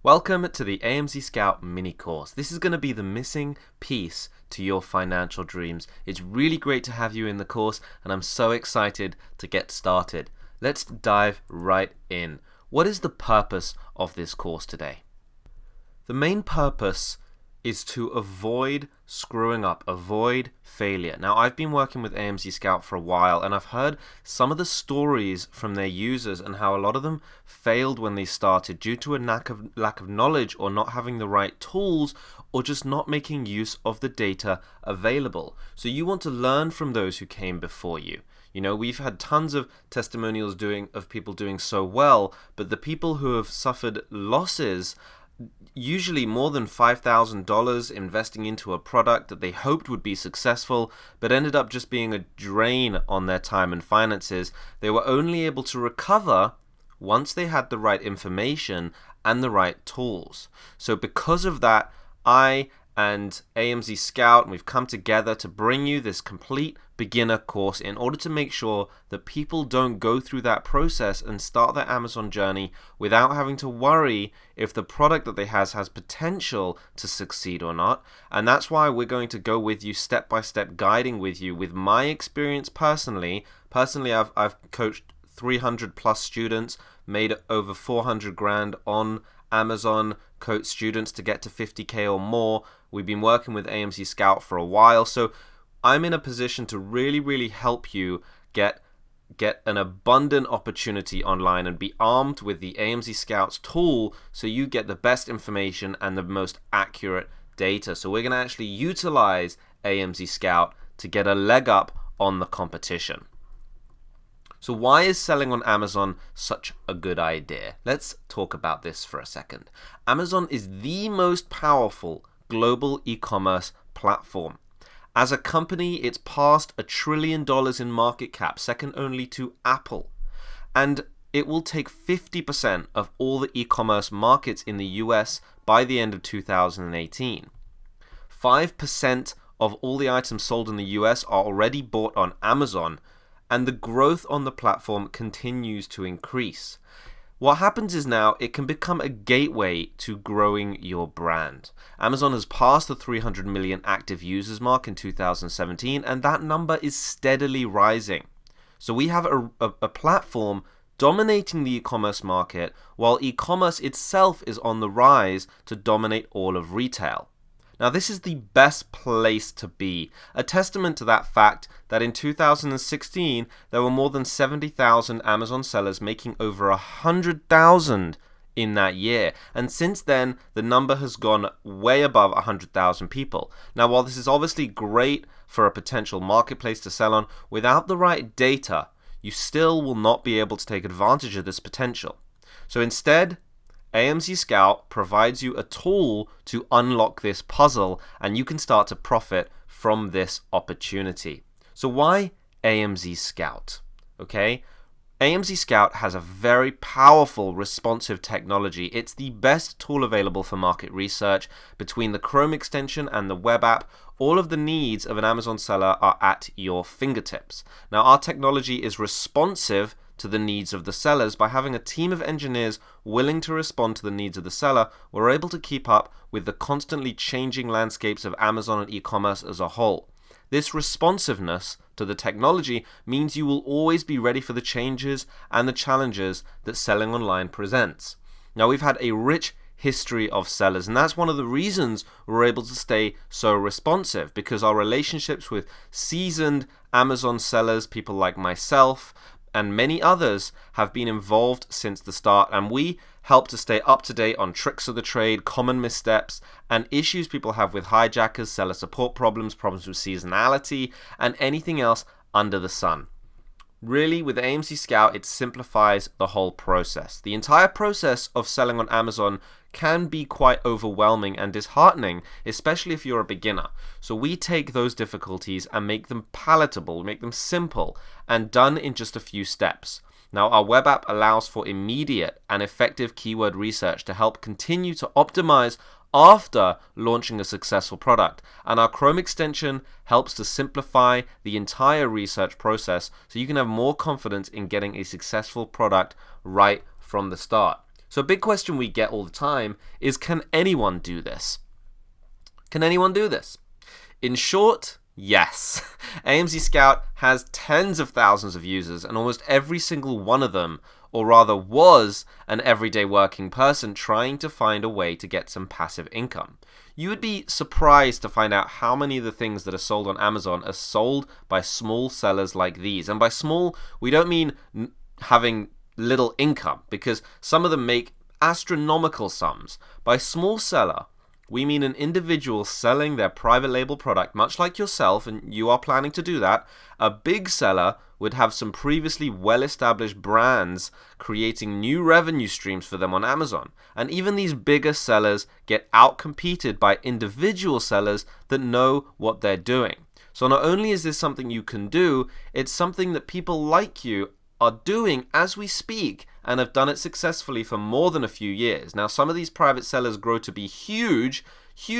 Welcome to the Amzscout mini course. This is going to be the missing piece to your financial dreams. It's really great to have you in the course, and I'm so excited to get started. Let's dive right in. What is the purpose of this course today? The main purpose is to avoid screwing up, avoid failure. Now, I've been working with Amzscout for a while, and I've heard some of the stories from their users and how a lot of them failed when they started due to a lack of knowledge, or not having the right tools, or just not making use of the data available. So you want to learn from those who came before you. You know, we've had tons of testimonials of people doing so well, but the people who have suffered losses, usually more than $5,000 investing into a product that they hoped would be successful, but ended up just being a drain on their time and finances. They were only able to recover once they had the right information and the right tools. So because of that, I and Amzscout, and we've come together to bring you this complete beginner course in order to make sure that people don't go through that process and start their Amazon journey without having to worry if the product that they has potential to succeed or not. And that's why we're going to go with you step by step, guiding with you with my experience personally. I've coached 300 plus students, made over 400 grand on Amazon, coach students to get to 50K or more. We've been working with Amzscout for a while, so I'm in a position to really help you get an abundant opportunity online and be armed with the Amzscout's tool so you get the best information and the most accurate data. So we're going to actually utilize Amzscout to get a leg up on the competition. So why is selling on Amazon such a good idea? Let's talk about this for a second. Amazon is the most powerful global e-commerce platform. As a company, it's passed $1 trillion in market cap, second only to Apple. And it will take 50% of all the e-commerce markets in the US by the end of 2018. 5% of all the items sold in the US are already bought on Amazon, and the growth on the platform continues to increase. What happens is now it can become a gateway to growing your brand. Amazon has passed the 300 million active users mark in 2017, and that number is steadily rising. So we have a platform dominating the e-commerce market, while e-commerce itself is on the rise to dominate all of retail. Now, this is the best place to be, a testament to that fact that in 2016, there were more than 70,000 Amazon sellers making over 100,000 in that year. And since then, the number has gone way above 100,000 people. Now, while this is obviously great for a potential marketplace to sell on, without the right data, you still will not be able to take advantage of this potential. So instead, Amzscout provides you a tool to unlock this puzzle, and you can start to profit from this opportunity. So why Amzscout? Okay, Amzscout has a very powerful responsive technology. It's the best tool available for market research. Between the Chrome extension and the web app, all of the needs of an Amazon seller are at your fingertips. Now, our technology is responsive to the needs of the sellers. By having a team of engineers willing to respond to the needs of the seller, we're able to keep up with the constantly changing landscapes of Amazon and e-commerce as a whole. This responsiveness to the technology means you will always be ready for the changes and the challenges that selling online presents. Now, we've had a rich history of sellers, and that's one of the reasons we're able to stay so responsive, because our relationships with seasoned Amazon sellers, people like myself, and many others have been involved since the start, and we help to stay up to date on tricks of the trade, common missteps, and issues people have with hijackers, seller support problems with seasonality, and anything else under the sun. Really, with Amzscout, it simplifies the whole process. The entire process of selling on Amazon can be quite overwhelming and disheartening, especially if you're a beginner. So we take those difficulties and make them palatable, make them simple, and done in just a few steps. Now, our web app allows for immediate and effective keyword research to help continue to optimize after launching a successful product. And our Chrome extension helps to simplify the entire research process so you can have more confidence in getting a successful product right from the start. So a big question we get all the time is, can anyone do this? Can anyone do this? In short, yes. AMZ Scout has tens of thousands of users, and almost every single one of them, or rather was, an everyday working person trying to find a way to get some passive income. You would be surprised to find out how many of the things that are sold on Amazon are sold by small sellers like these. And by small, we don't mean having little income, because some of them make astronomical sums. By small seller, we mean an individual selling their private label product, much like yourself, and you are planning to do that. A big seller would have some previously well-established brands creating new revenue streams for them on Amazon. And even these bigger sellers get outcompeted by individual sellers that know what they're doing. So not only is this something you can do, it's something that people like you are doing as we speak and have done it successfully for more than a few years. Now, some of these private sellers grow to be huge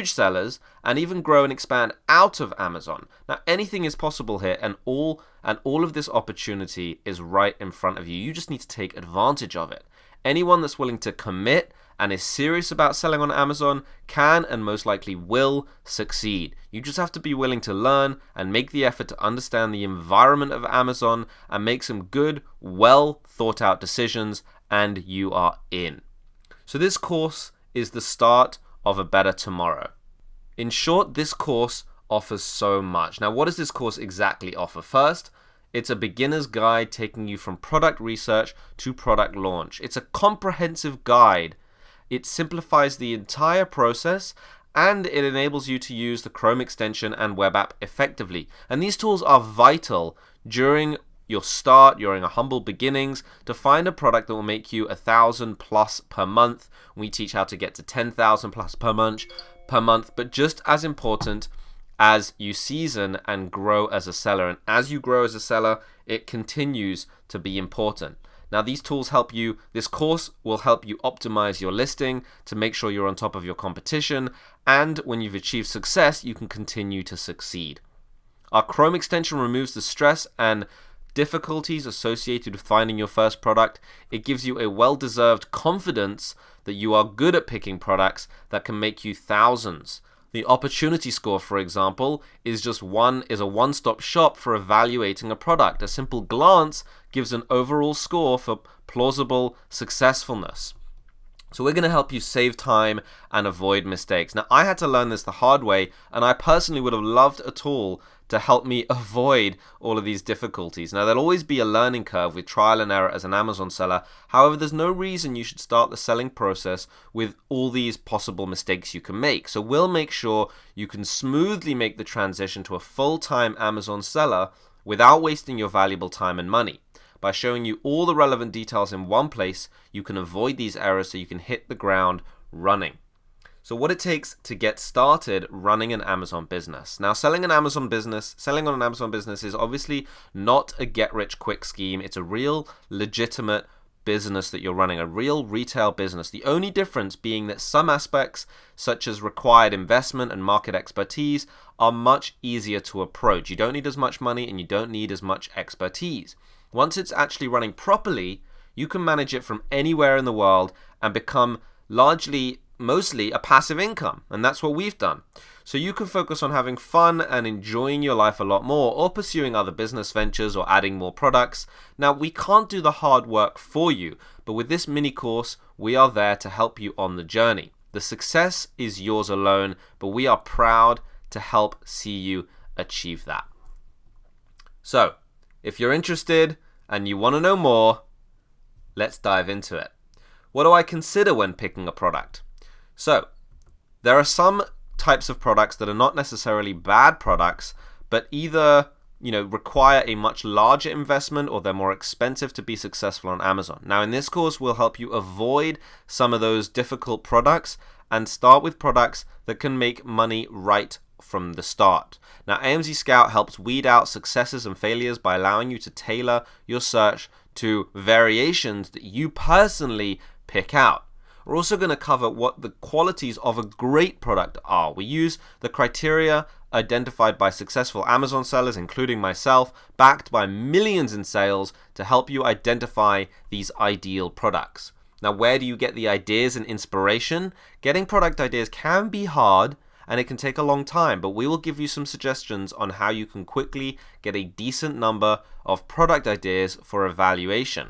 sellers and even grow and expand out of Amazon. Now, anything is possible here, and all of this opportunity is right in front of you. You just need to take advantage of it. Anyone that's willing to commit and is serious about selling on Amazon can and most likely will succeed. You just have to be willing to learn and make the effort to understand the environment of Amazon and make some good, well thought out decisions, and you are in. So this course is the start of a better tomorrow. In short, this course offers so much. Now, what does this course exactly offer? First, it's a beginner's guide taking you from product research to product launch. It's a comprehensive guide. It simplifies the entire process, and it enables you to use the Chrome extension and web app effectively. And these tools are vital during your start, during a humble beginnings, to find a product that will make you $1,000+ per month. We teach how to get to $10,000+ per month, but just as important, as you season and grow as a seller. And as you grow as a seller, it continues to be important. Now, these tools help you. This course will help you optimize your listing to make sure you're on top of your competition. And when you've achieved success, you can continue to succeed. Our Chrome extension removes the stress and difficulties associated with finding your first product. It gives you a well-deserved confidence that you are good at picking products that can make you thousands. The opportunity score, for example, is a one-stop shop for evaluating a product. A simple glance gives an overall score for plausible successfulness. So we're going to help you save time and avoid mistakes. Now, I had to learn this the hard way, and I personally would have loved a tool to help me avoid all of these difficulties. Now, there'll always be a learning curve with trial and error as an Amazon seller. However, there's no reason you should start the selling process with all these possible mistakes you can make. So we'll make sure you can smoothly make the transition to a full-time Amazon seller without wasting your valuable time and money. By showing you all the relevant details in one place, you can avoid these errors so you can hit the ground running. So what it takes to get started running an Amazon business. Now, selling on an Amazon business is obviously not a get-rich-quick scheme. It's a real legitimate business that you're running, a real retail business. The only difference being that some aspects, such as required investment and market expertise, are much easier to approach. You don't need as much money and you don't need as much expertise. Once it's actually running properly, you can manage it from anywhere in the world and become mostly a passive income. And that's what we've done. So you can focus on having fun and enjoying your life a lot more, or pursuing other business ventures or adding more products. Now, we can't do the hard work for you, but with this mini course, we are there to help you on the journey. The success is yours alone, but we are proud to help see you achieve that. So, if you're interested and you want to know more, let's dive into it. What do I consider when picking a product? So, there are some types of products that are not necessarily bad products, but either require a much larger investment or they're more expensive to be successful on Amazon. Now, in this course, we'll help you avoid some of those difficult products and start with products that can make money right from the start. Now, AMZ Scout helps weed out successes and failures by allowing you to tailor your search to variations that you personally pick out. We're also going to cover what the qualities of a great product are. We use the criteria identified by successful Amazon sellers, including myself, backed by millions in sales, to help you identify these ideal products. Now, where do you get the ideas and inspiration? Getting product ideas can be hard and it can take a long time, but we will give you some suggestions on how you can quickly get a decent number of product ideas for evaluation.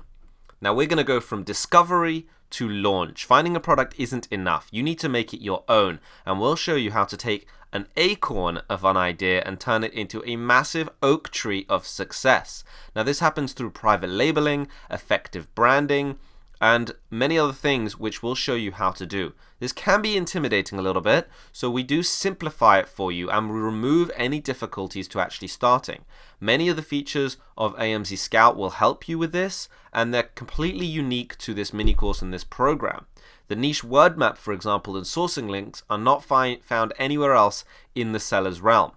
Now, we're going to go from discovery to launch. Finding a product isn't enough. You need to make it your own, and we'll show you how to take an acorn of an idea and turn it into a massive oak tree of success. Now, this happens through private labeling, effective branding, and many other things which we'll show you how to do. This can be intimidating a little bit, so we do simplify it for you and we remove any difficulties to actually starting. Many of the features of Amzscout will help you with this, and they're completely unique to this mini course and this program. The niche word map, for example, and sourcing links are not found anywhere else in the seller's realm.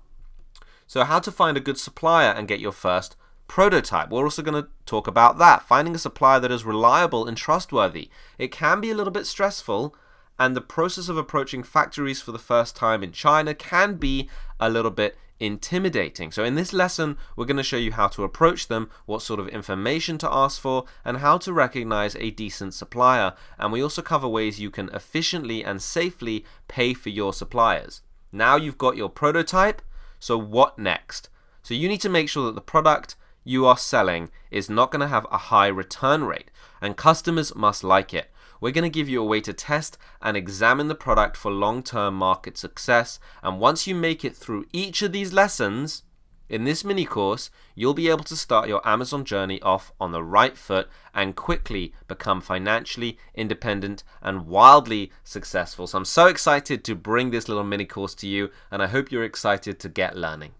So how to find a good supplier and get your first prototype. We're also going to talk about that. Finding a supplier that is reliable and trustworthy. It can be a little bit stressful, and the process of approaching factories for the first time in China can be a little bit intimidating. So in this lesson, we're going to show you how to approach them, what sort of information to ask for, and how to recognize a decent supplier. And we also cover ways you can efficiently and safely pay for your suppliers. Now you've got your prototype, so what next? So you need to make sure that the product you are selling is not going to have a high return rate, and customers must like it. We're going to give you a way to test and examine the product for long-term market success, and once you make it through each of these lessons in this mini course, you'll be able to start your Amazon journey off on the right foot and quickly become financially independent and wildly successful. So I'm so excited to bring this little mini course to you, and I hope you're excited to get learning.